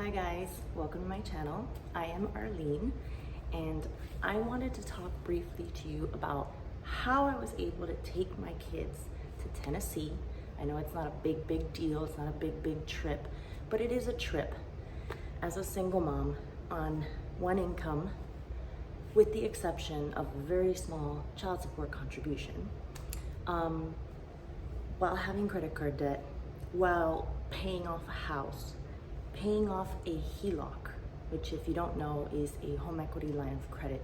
Hi guys, welcome to my channel. I am Arlene and I wanted to talk briefly to you about how I was able to take my kids to Tennessee. I know it's not a big deal, it's not a big trip, but it is a trip as a single mom on one income with the exception of a very small child support contribution, while having credit card debt, while paying off a house, paying off a HELOC, which if you don't know is a home equity line of credit,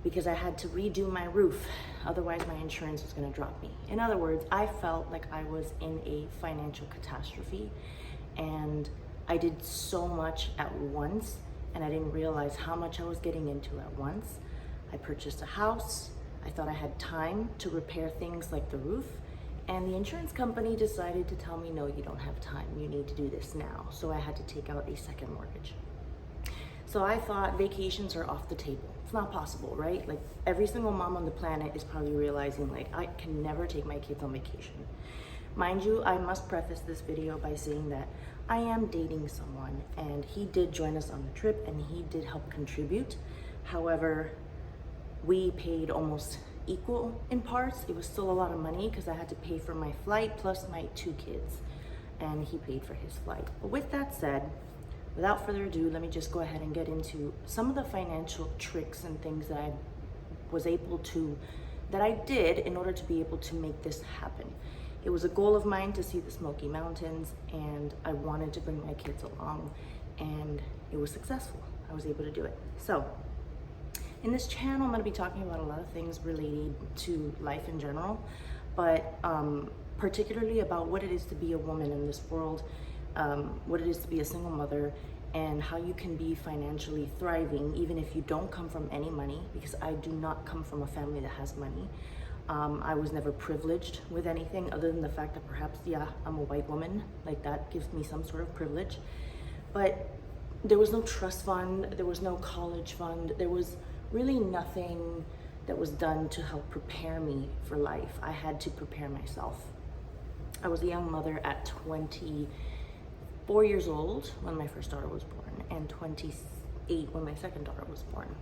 because I had to redo my roof, otherwise my insurance was gonna drop me. In other words, I felt like I was in a financial catastrophe and I did so much at once and I didn't realize how much I was getting into at once. I purchased a house, I thought I had time to repair things like the roof, and the insurance company decided to tell me, no, you don't have time, you need to do this now. So I had to take out a second mortgage. So I thought vacations are off the table. It's not possible, right? Like every single mom on the planet is probably realizing like, I can never take my kids on vacation. Mind you, I must preface this video by saying that I am dating someone and he did join us on the trip and he did help contribute. However, we paid almost equal in parts. It was still a lot of money because I had to pay for my flight plus my 2 kids, and he paid for his flight. But with that said, without further ado, let me just go ahead and get into some of the financial tricks and things that I did in order to be able to make this happen. It was a goal of mine to see the Smoky Mountains and I wanted to bring my kids along, and it was successful. I was able to do it. So in this channel, I'm going to be talking about a lot of things related to life in general, but particularly about what it is to be a woman in this world, what it is to be a single mother, and how you can be financially thriving even if you don't come from any money, because I do not come from a family that has money. I was never privileged with anything other than the fact that perhaps, yeah, I'm a white woman, like that gives me some sort of privilege. But there was no trust fund, there was no college fund, there was really nothing that was done to help prepare me for life. I had to prepare myself. I was a young mother at 24 years old when my first daughter was born and 28 when my second daughter was born.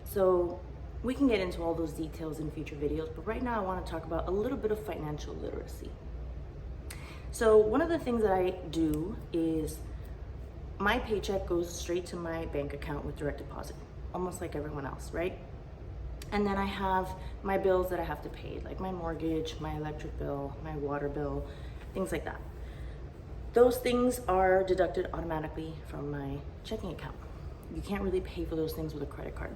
So we can get into all those details in future videos, but right now I want to talk about a little bit of financial literacy. So one of the things that I do is my paycheck goes straight to my bank account with direct deposit, almost like everyone else, right? And then I have my bills that I have to pay, like my mortgage, my electric bill, my water bill, things like that. Those things are deducted automatically from my checking account. You can't really pay for those things with a credit card.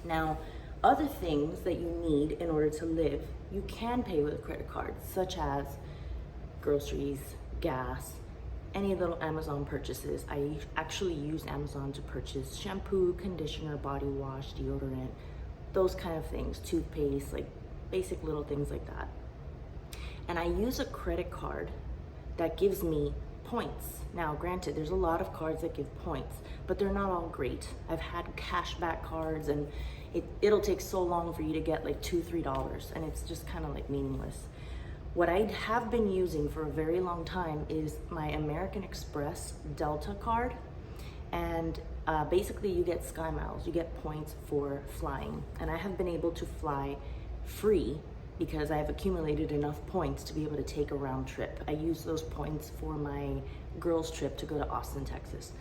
Now, other things that you need in order to live, you can pay with a credit card, such as groceries, gas, any little Amazon purchases. I actually use Amazon to purchase shampoo, conditioner, body wash, deodorant, those kind of things, toothpaste, like basic little things like that. And I use a credit card that gives me points. Now, granted, there's a lot of cards that give points, but they're not all great. I've had cashback cards and it'll take so long for you to get like $2-3, and it's just kind of like meaningless. What I have been using for a very long time is my American Express Delta card. And basically you get Sky Miles, you get points for flying. And I have been able to fly free because I have accumulated enough points to be able to take a round trip. I use those points for my girls' trip to go to Austin, Texas.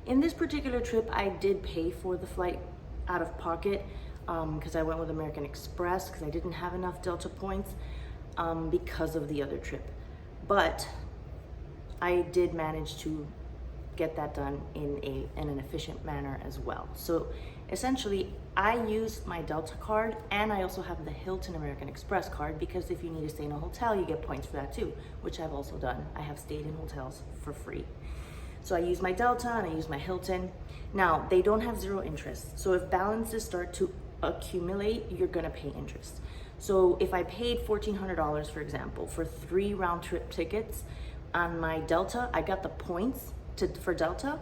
In this particular trip, I did pay for the flight out of pocket because I went with American Express because I didn't have enough Delta points. Because of the other trip, but I did manage to get that done in an efficient manner as well. So essentially I use my Delta card and I also have the Hilton American Express card, because if you need to stay in a hotel you get points for that too, which I've also done. I have stayed in hotels for free. So I use my Delta and I use my Hilton. Now they don't have 0 interest, so if balances start to accumulate, you're gonna pay interest. So if I paid $1,400, for example, for 3 round trip tickets on my Delta, I got the points for Delta,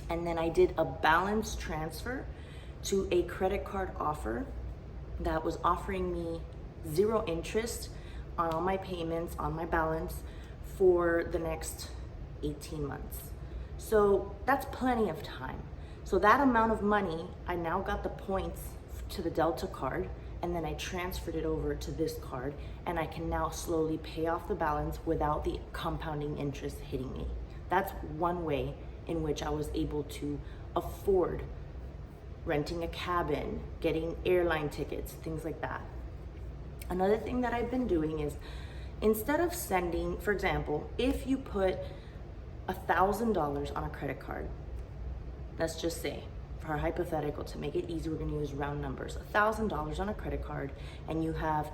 and then I did a balance transfer to a credit card offer that was offering me 0 interest on all my payments, on my balance for the next 18 months. So that's plenty of time. So that amount of money, I now got the points to the Delta card, and then I transferred it over to this card, and I can now slowly pay off the balance without the compounding interest hitting me. That's one way in which I was able to afford renting a cabin, getting airline tickets, things like that. Another thing that I've been doing is, instead of sending, for example, if you put $1,000 on a credit card, let's just say, for a hypothetical, to make it easy, we're gonna use round numbers, $1,000 on a credit card, and you have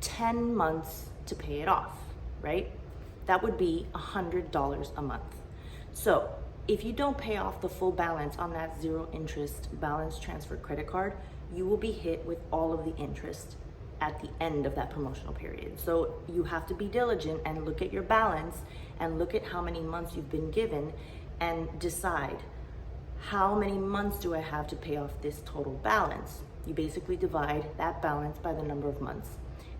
10 months to pay it off, right? That would be $100 a month. So if you don't pay off the full balance on that zero interest balance transfer credit card, you will be hit with all of the interest at the end of that promotional period. So you have to be diligent and look at your balance and look at how many months you've been given and decide, how many months do I have to pay off this total balance? You basically divide that balance by the number of months.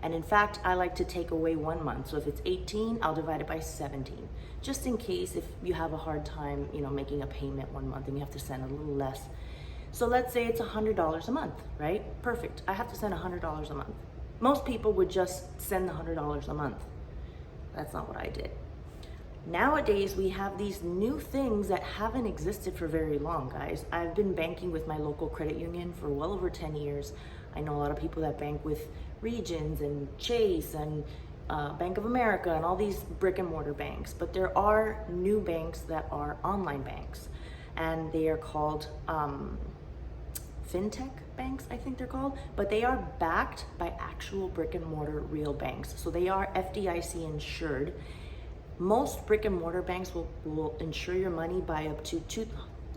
And in fact, I like to take away 1 month. So if it's 18, I'll divide it by 17, just in case if you have a hard time, making a payment 1 month and you have to send a little less. So let's say it's $100 a month, right? Perfect. I have to send $100 a month. Most people would just send the $100 a month. That's not what I did. Nowadays, we have these new things that haven't existed for very long, guys. I've been banking with my local credit union for well over 10 years. I know a lot of people that bank with Regions and Chase and Bank of America and all these brick and mortar banks. But there are new banks that are online banks, and they are called fintech banks, I think they're called, but they are backed by actual brick and mortar real banks. So they are FDIC insured. Most brick and mortar banks will insure your money by up to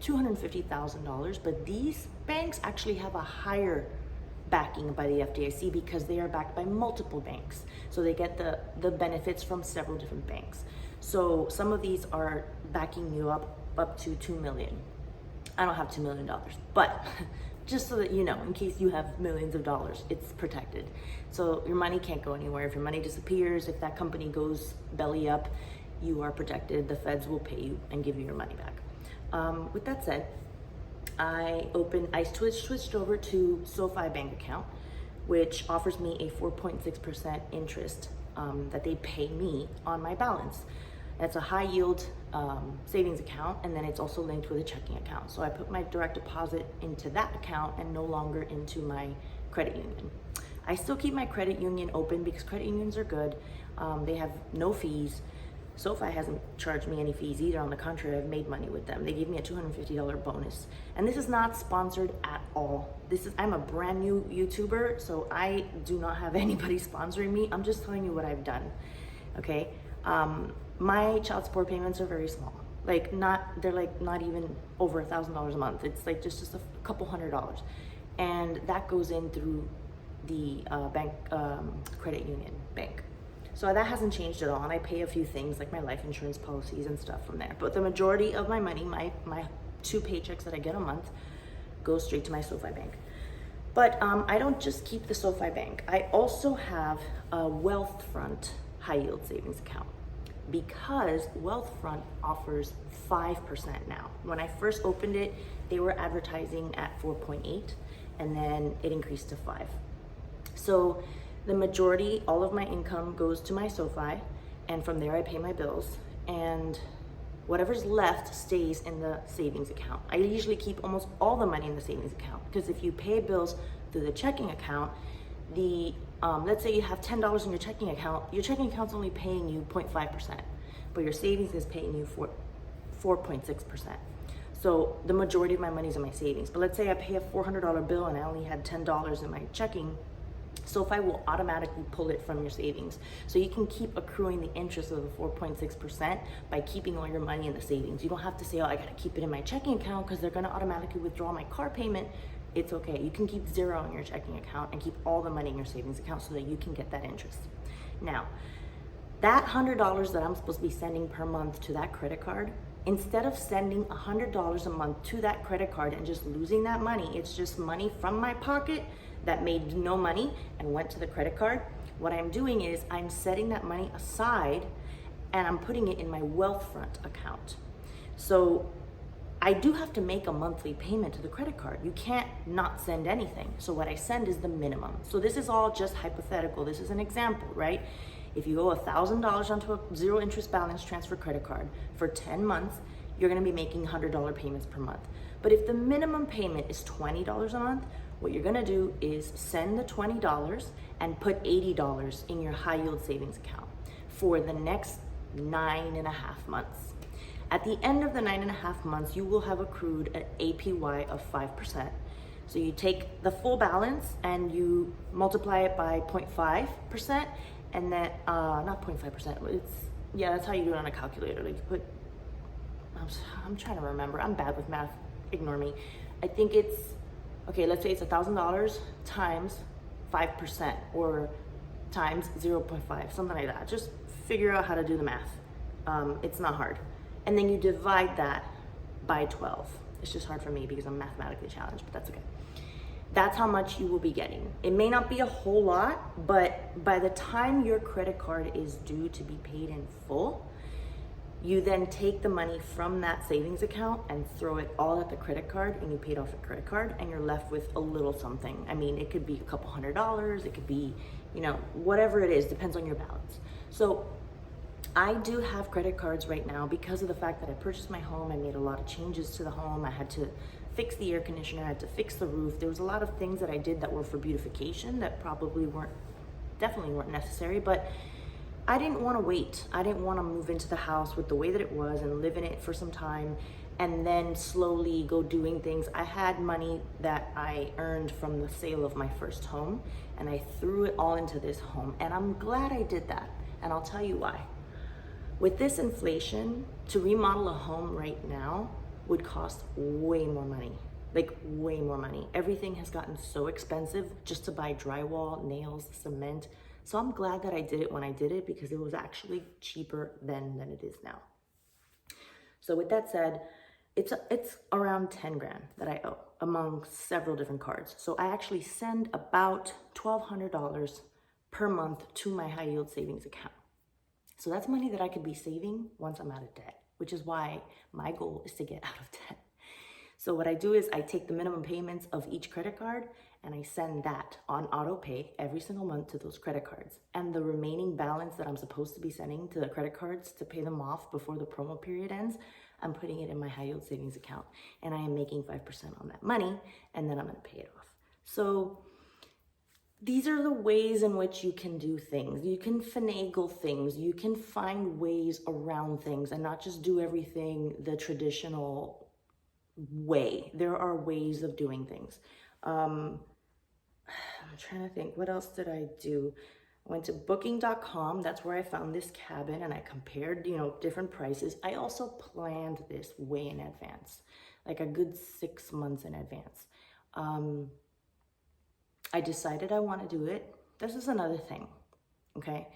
$250,000, but these banks actually have a higher backing by the FDIC because they are backed by multiple banks. So they get the benefits from several different banks. So some of these are backing you up to $2 million. I don't have $2 million, but just so that you know, in case you have millions of dollars, it's protected. So your money can't go anywhere. If your money disappears, if that company goes belly up, you are protected. The feds will pay you and give you your money back. With that said, I switched over to SoFi bank account, which offers me a 4.6% interest that they pay me on my balance. That's a high yield savings account, and then it's also linked with a checking account. So I put my direct deposit into that account and no longer into my credit union. I still keep my credit union open because credit unions are good. They have no fees. SoFi hasn't charged me any fees either. On the contrary, I've made money with them. They gave me a $250 bonus. And this is not sponsored at all. I'm a brand new YouTuber, so I do not have anybody sponsoring me. I'm just telling you what I've done, okay? My child support payments are very small. They're not even over $1,000 a month. It's like just a couple $100. And that goes in through the credit union bank. So that hasn't changed at all, and I pay a few things like my life insurance policies and stuff from there. But the majority of my money, my 2 paychecks that I get a month, goes straight to my SoFi bank. But I don't just keep the SoFi bank. I also have a Wealthfront high yield savings account because Wealthfront offers 5% now. When I first opened it, they were advertising at 4.8, and then it increased to 5. So the majority, all of my income goes to my SoFi, and from there I pay my bills, and whatever's left stays in the savings account. I usually keep almost all the money in the savings account because if you pay bills through the checking account, let's say you have $10 in your checking account's only paying you 0.5%, but your savings is paying you 4.6%. So the majority of my money is in my savings. But let's say I pay a $400 bill and I only had $10 in my checking, SoFi will automatically pull it from your savings. So you can keep accruing the interest of the 4.6% by keeping all your money in the savings. You don't have to say, oh, I gotta keep it in my checking account because they're gonna automatically withdraw my car payment. It's okay. You can keep 0 in your checking account and keep all the money in your savings account so that you can get that interest. Now, that $100 that I'm supposed to be sending per month to that credit card, instead of sending $100 a month to that credit card and just losing that money, it's just money from my pocket that made no money and went to the credit card. What I'm doing is I'm setting that money aside and I'm putting it in my Wealthfront account. So I do have to make a monthly payment to the credit card. You can't not send anything. So what I send is the minimum. So this is all just hypothetical. This is an example, right? If you owe $1,000 onto a zero interest balance transfer credit card for 10 months, you're gonna be making $100 payments per month. But if the minimum payment is $20 a month, what you're gonna do is send the $20 and put $80 in your high yield savings account for the next 9.5 months. At the end of the 9.5 months, you will have accrued an APY of 5%. So you take the full balance and you multiply it by 0.5%, and then, not 0.5%, yeah, that's how you do it on a calculator. Like you put, I'm trying to remember, I'm bad with math, ignore me. I think it's, okay, let's say it's $1,000 times 5% or times 0.5, something like that. Just figure out how to do the math. It's not hard. And then you divide that by 12. It's just hard for me because I'm mathematically challenged, but that's okay. That's how much you will be getting. It may not be a whole lot, but by the time your credit card is due to be paid in full, you then take the money from that savings account and throw it all at the credit card, and you paid off your credit card, and you're left with a little something. I mean, it could be a couple $100, it could be, whatever it is, depends on your balance. So I do have credit cards right now because of the fact that I purchased my home. I made a lot of changes to the home. I had to fix the air conditioner, I had to fix the roof. There was a lot of things that I did that were for beautification that definitely weren't necessary, but I didn't want to wait. I didn't want to move into the house with the way that it was and live in it for some time and then slowly go doing things. I had money that I earned from the sale of my first home, and I threw it all into this home, and I'm glad I did that, and I'll tell you why. With this inflation, to remodel a home right now would cost way more money, like way more money. Everything has gotten so expensive just to buy drywall, nails, cement. So I'm glad that I did it when I did it because it was actually cheaper then than it is now. So with that said, it's around 10 grand that I owe among several different cards. So I actually send about $1,200 per month to my high yield savings account. So that's money that I could be saving once I'm out of debt, which is why my goal is to get out of debt. So what I do is I take the minimum payments of each credit card and I send that on auto pay every single month to those credit cards. And the remaining balance that I'm supposed to be sending to the credit cards to pay them off before the promo period ends, I'm putting it in my high yield savings account, and I am making 5% on that money, and then I'm gonna pay it off. So these are the ways in which you can do things. You can finagle things. You can find ways around things and not just do everything the traditional way. There are ways of doing things. I'm trying to think, what else did I do? I went to booking.com. That's where I found this cabin, and I compared, different prices. I also planned this way in advance, like a good 6 months in advance. I decided I want to do it. This is another thing, okay?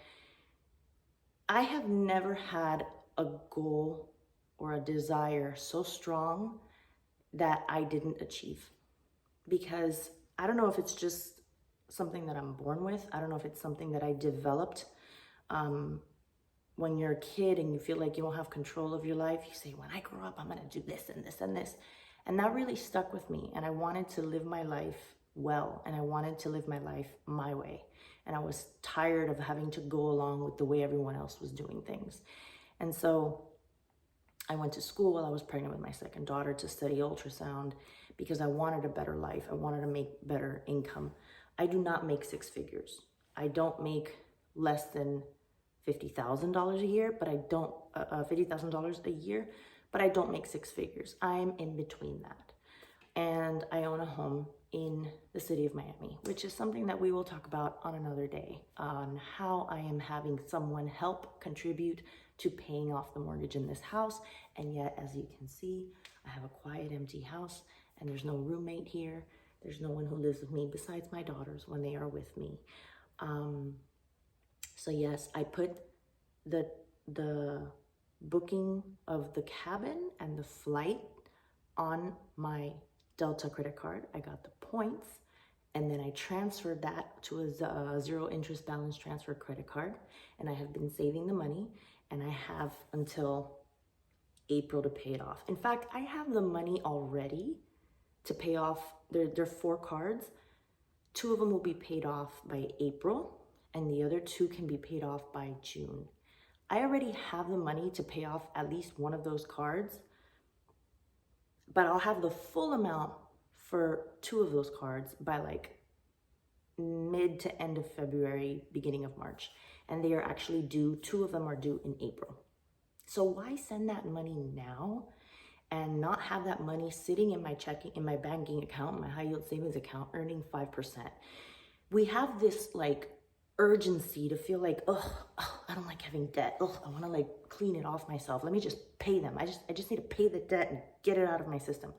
I have never had a goal or a desire so strong that I didn't achieve, because I don't know if it's just something that I'm born with. I don't know if it's something that I developed. When you're a kid and you feel like you don't have control of your life, you say, when I grow up, I'm gonna do this and this and this. And that really stuck with me. And I wanted to live my life well, and I wanted to live my life my way. And I was tired of having to go along with the way everyone else was doing things. And so I went to school while I was pregnant with my second daughter to study ultrasound because I wanted a better life. I wanted to make better income. I do not make 6 figures. I don't make less than $50,000 a year, but I don't, $50,000 a year, but I don't make 6 figures. I'm in between that. And I own a home in the city of Miami, which is something that we will talk about on another day, on how I am having someone help contribute to paying off the mortgage in this house. And yet, as you can see, I have a quiet, empty house, and there's no roommate here. There's no one who lives with me besides my daughters when they are with me. So yes, I put the booking of the cabin and the flight on my Delta credit card. I got the points, and then I transferred that to a zero interest balance transfer credit card, and I have been saving the money, and I have until April to pay it off. In fact, I have the money already to pay off. There are 4 cards. 2 of them will be paid off by April, and the other 2 can be paid off by June. I already have the money to pay off at least one of those cards, but I'll have the full amount for 2 of those cards by like mid to end of February, beginning of March. And they are actually due, 2 of them are due in April. So why send that money now and not have that money sitting in my banking account, my high yield savings account, earning 5%? We have this like urgency to feel like, oh, I don't like having debt. Oh, I want to like clean it off myself. Let me just pay them. I just need to pay the debt and get it out of my system.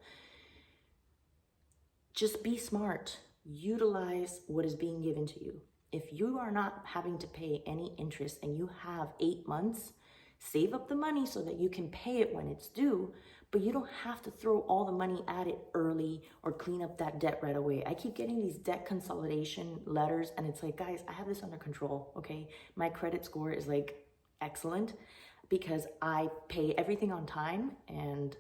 Just be smart. Utilize what is being given to you. If you are not having to pay any interest and you have 8 months, save up the money so that you can pay it when it's due, but you don't have to throw all the money at it early or clean up that debt right away. I keep getting these debt consolidation letters and it's like, guys, I have this under control, okay? My credit score is like excellent because I pay everything on time and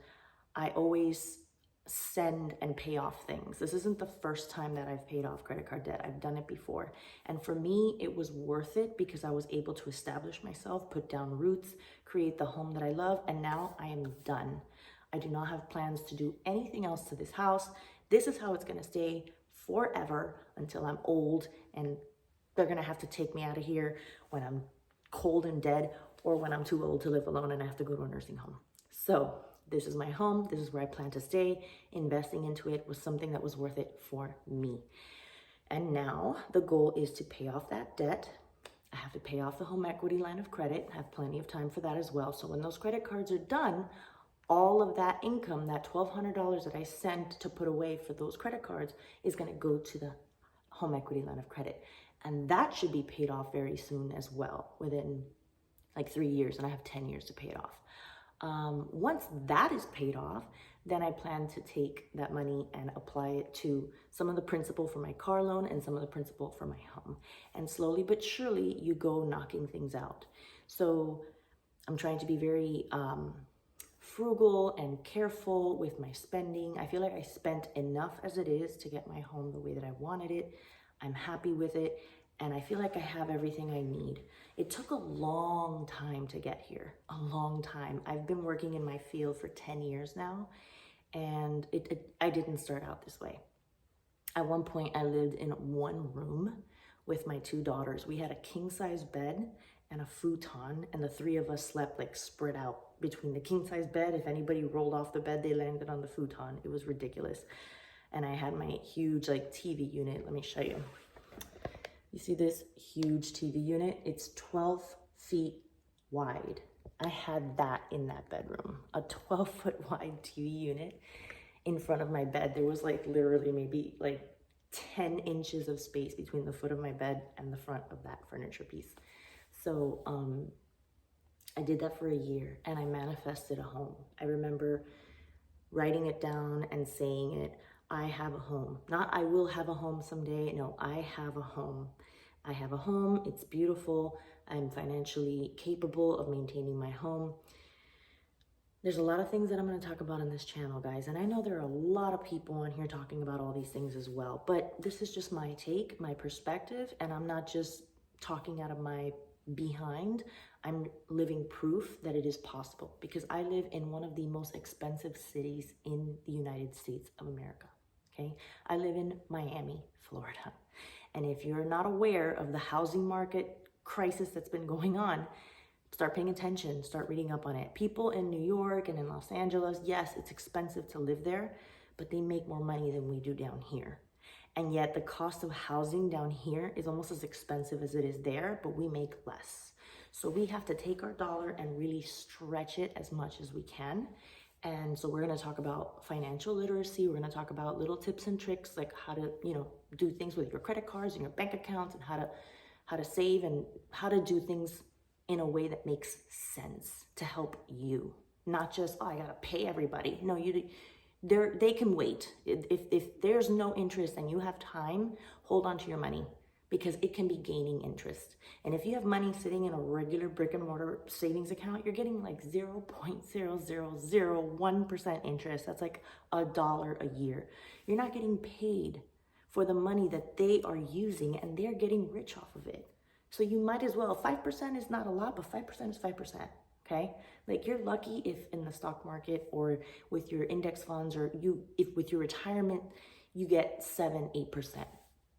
I always send and pay off things. This isn't the first time that I've paid off credit card debt. I've done it before. And for me, it was worth it because I was able to establish myself, put down roots, create the home that I love, and now I am done. I do not have plans to do anything else to this house. This is how it's gonna stay forever until I'm old and they're gonna have to take me out of here when I'm cold and dead or when I'm too old to live alone and I have to go to a nursing home. So this is my home. This is where I plan to stay. Investing into it was something that was worth it for me. And now the goal is to pay off that debt. I have to pay off the home equity line of credit. I have plenty of time for that as well. So when those credit cards are done, all of that income, that $1,200 that I sent to put away for those credit cards is going to go to the home equity line of credit. And that should be paid off very soon as well, within like 3 years, and I have 10 years to pay it off. Once that is paid off, then I plan to take that money and apply it to some of the principal for my car loan and some of the principal for my home. And slowly but surely, you go knocking things out. So I'm trying to be very frugal and careful with my spending. I feel like I spent enough as it is to get my home the way that I wanted it. I'm happy with it. And I feel like I have everything I need. It took a long time to get here, a long time. I've been working in my field for 10 years now, and I didn't start out this way. At one point, I lived in one room with my 2 daughters. We had a king-size bed and a futon, and the 3 of us slept like spread out between the king-size bed. If anybody rolled off the bed, they landed on the futon. It was ridiculous. And I had my huge like TV unit. Let me show you. You see this huge TV unit? It's 12 feet wide. I had that in that bedroom, a 12-foot wide TV unit in front of my bed. There was like literally maybe like 10 inches of space between the foot of my bed and the front of that furniture piece. So I did that for a year and I manifested a home. I remember writing it down and saying it. I have a home. Not I will have a home someday. No, I have a home. I have a home. It's beautiful. I'm financially capable of maintaining my home. There's a lot of things that I'm going to talk about on this channel, guys. And I know there are a lot of people on here talking about all these things as well. But this is just my take, my perspective. And I'm not just talking out of my behind. I'm living proof that it is possible because I live in one of the most expensive cities in the United States of America. Okay, I live in Miami, Florida. And if you're not aware of the housing market crisis that's been going on, start paying attention, start reading up on it. People in New York and in Los Angeles, yes, it's expensive to live there, but they make more money than we do down here. And yet the cost of housing down here is almost as expensive as it is there, but we make less. So we have to take our dollar and really stretch it as much as we can. And so we're going to talk about financial literacy. We're going to talk about little tips and tricks, like how to, do things with your credit cards and your bank accounts, and how to save and how to do things in a way that makes sense to help you. Not just, I got to pay everybody. No, they can wait. If there's no interest and you have time, hold on to your money because it can be gaining interest. And if you have money sitting in a regular brick and mortar savings account, you're getting like 0.0001% interest. That's like $1 a year. You're not getting paid for the money that they are using, and they're getting rich off of it. So you might as well, 5% is not a lot, but 5% is 5%. Okay, like you're lucky if in the stock market or with your index funds, or if with your retirement, you get 7-8%.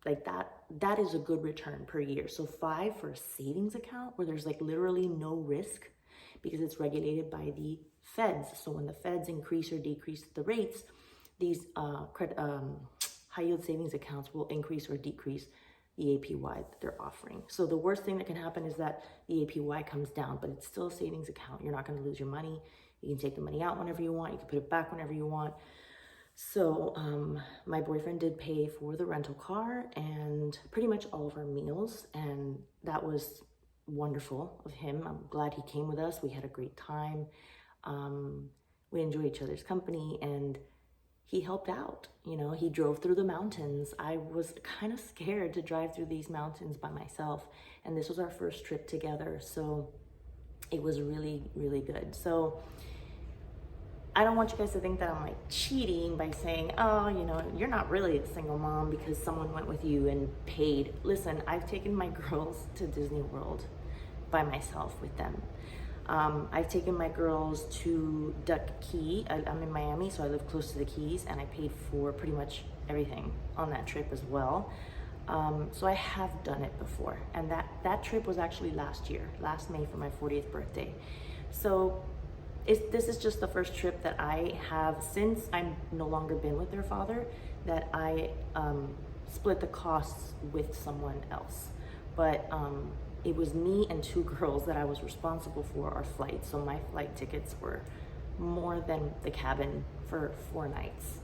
Like that is a good return per year. So 5 for a savings account where there's like literally no risk, because it's regulated by the feds. So when the feds increase or decrease the rates, these high yield savings accounts will increase or decrease the APY that they're offering. So the worst thing that can happen is that the APY comes down, but it's still a savings account. You're not going to lose your money. You can take the money out whenever you want. You can put it back whenever you want. So my boyfriend did pay for the rental car and pretty much all of our meals, and that was wonderful of him. I'm glad he came with us. We had a great time. We enjoy each other's company, and he helped out. You know, he drove through the mountains. I was kind of scared to drive through these mountains by myself, and this was our first trip together, so it was really, really good. So I don't want you guys to think that I'm like cheating by saying, oh, you know, you're not really a single mom because someone went with you and paid. Listen, I've taken my girls to Disney World by myself with them. I've taken my girls to Duck Key. I'm in Miami, so I live close to the Keys, and I paid for pretty much everything on that trip as well. So I have done it before, and that trip was actually last May for my 40th birthday. So this is just the first trip that I have since I'm no longer been with their father, that I split the costs with someone else. But it was me and 2 girls that I was responsible for our flight. So my flight tickets were more than the cabin for 4 nights.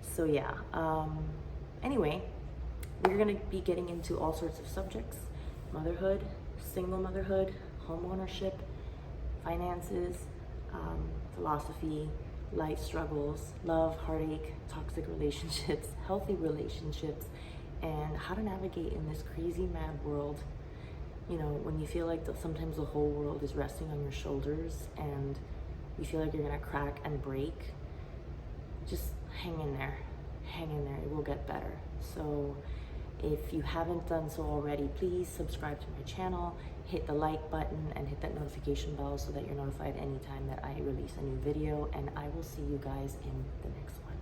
So yeah, anyway, we're gonna be getting into all sorts of subjects: motherhood, single motherhood, home ownership, finances, philosophy, life struggles, love, heartache, toxic relationships, healthy relationships, and how to navigate in this crazy, mad world. You know, when you feel like sometimes the whole world is resting on your shoulders and you feel like you're gonna crack and break, just hang in there, it will get better. So if you haven't done so already, please subscribe to my channel, hit the like button, and hit that notification bell so that you're notified anytime that I release a new video, and I will see you guys in the next one.